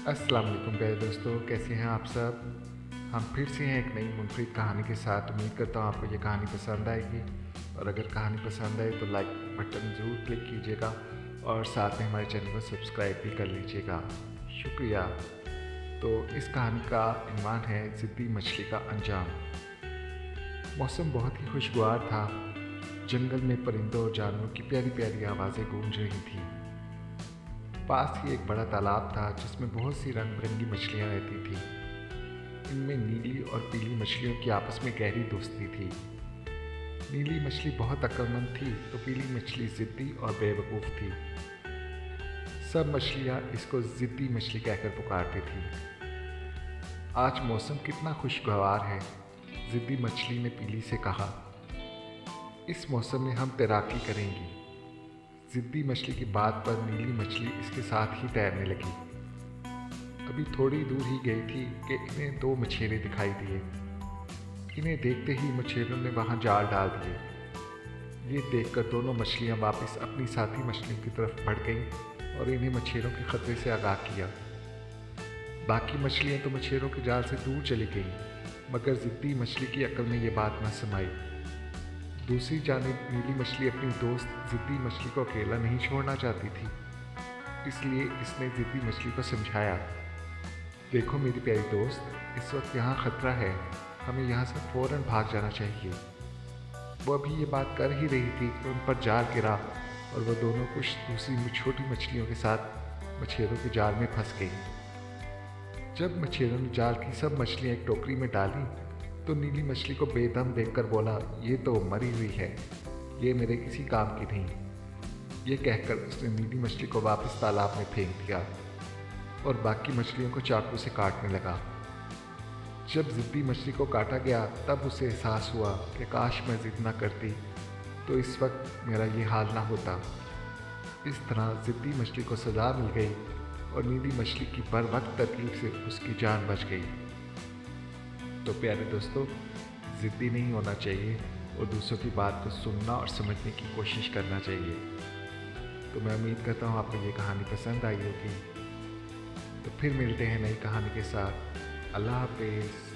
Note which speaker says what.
Speaker 1: अस्सलाम वालेकुम प्यारे दोस्तों, कैसे हैं आप सब। हम फिर से हैं एक नई मुनफरिद कहानी के साथ। उम्मीद करता हूँ आपको ये कहानी पसंद आएगी, और अगर कहानी पसंद आए तो लाइक बटन ज़रूर क्लिक कीजिएगा और साथ में हमारे चैनल को सब्सक्राइब भी कर लीजिएगा। शुक्रिया। तो इस कहानी का इन्वान है ज़िद्दी मछली का अंजाम। मौसम बहुत ही खुशगवार था। जंगल में परिंदों और जानवरों की प्यारी प्यारी आवाज़ें गूंज रही थी। पास ही एक बड़ा तालाब था जिसमें बहुत सी रंग बिरंगी मछलियाँ रहती थीं। इनमें नीली और पीली मछलियों की आपस में गहरी दोस्ती थी। नीली मछली बहुत अक्लमंद थी तो पीली मछली ज़िद्दी और बेवकूफ़ थी। सब मछलियाँ इसको ज़िद्दी मछली कहकर पुकारती थीं। आज मौसम कितना खुशगवार है, ज़िद्दी मछली ने पीली से कहा। इस मौसम में हम तैराकी करेंगी। ज़िद्दी मछली की बात पर नीली मछली इसके साथ ही तैरने लगी। अभी थोड़ी दूर ही गई थी कि इन्हें दो मछेरे दिखाई दिए। इन्हें देखते ही मछेरों ने वहां जाल डाल दिए। ये देखकर दोनों मछलियां वापस अपनी साथी मछलियों की तरफ बढ़ गईं और इन्हें मछेरों के खतरे से आगाह किया। बाकी मछलियां तो मछेरों के जाल से दूर चली गईं, मगर ज़िद्दी मछली की अक्ल में ये बात न समाई। दूसरी जानिब नीली मछली अपनी दोस्त ज़िद्दी मछली को अकेला नहीं छोड़ना चाहती थी, इसलिए इसने ज़िद्दी मछली को समझाया, देखो मेरी प्यारी दोस्त, इस वक्त यहाँ खतरा है, हमें यहाँ से फ़ौरन भाग जाना चाहिए। वो अभी ये बात कर ही रही थी कि उन पर जाल गिरा और वह दोनों कुछ दूसरी छोटी मछलियों के साथ मछेरों के जाल में फंस गई। जब मछेरों ने जाल की सब मछलियाँ एक टोकरी में डाली तो नीली मछली को बेदम देखकर बोला, ये तो मरी हुई है, ये मेरे किसी काम की नहीं। ये कहकर उसने नीली मछली को वापस तालाब में फेंक दिया और बाकी मछलियों को चाकू से काटने लगा। जब ज़िद्दी मछली को काटा गया तब उसे एहसास हुआ कि काश मैं ज़िद न करती तो इस वक्त मेरा ये हाल ना होता। इस तरह ज़िद्दी मछली को सज़ा मिल गई और नीली मछली की बर वक्त तरकीब से उसकी जान बच गई। तो प्यारे दोस्तों, ज़िद्दी नहीं होना चाहिए और दूसरों की बात को सुनना और समझने की कोशिश करना चाहिए। तो मैं उम्मीद करता हूँ आपको ये कहानी पसंद आई होगी। तो फिर मिलते हैं नई कहानी के साथ। अल्लाह हाफ़िज़।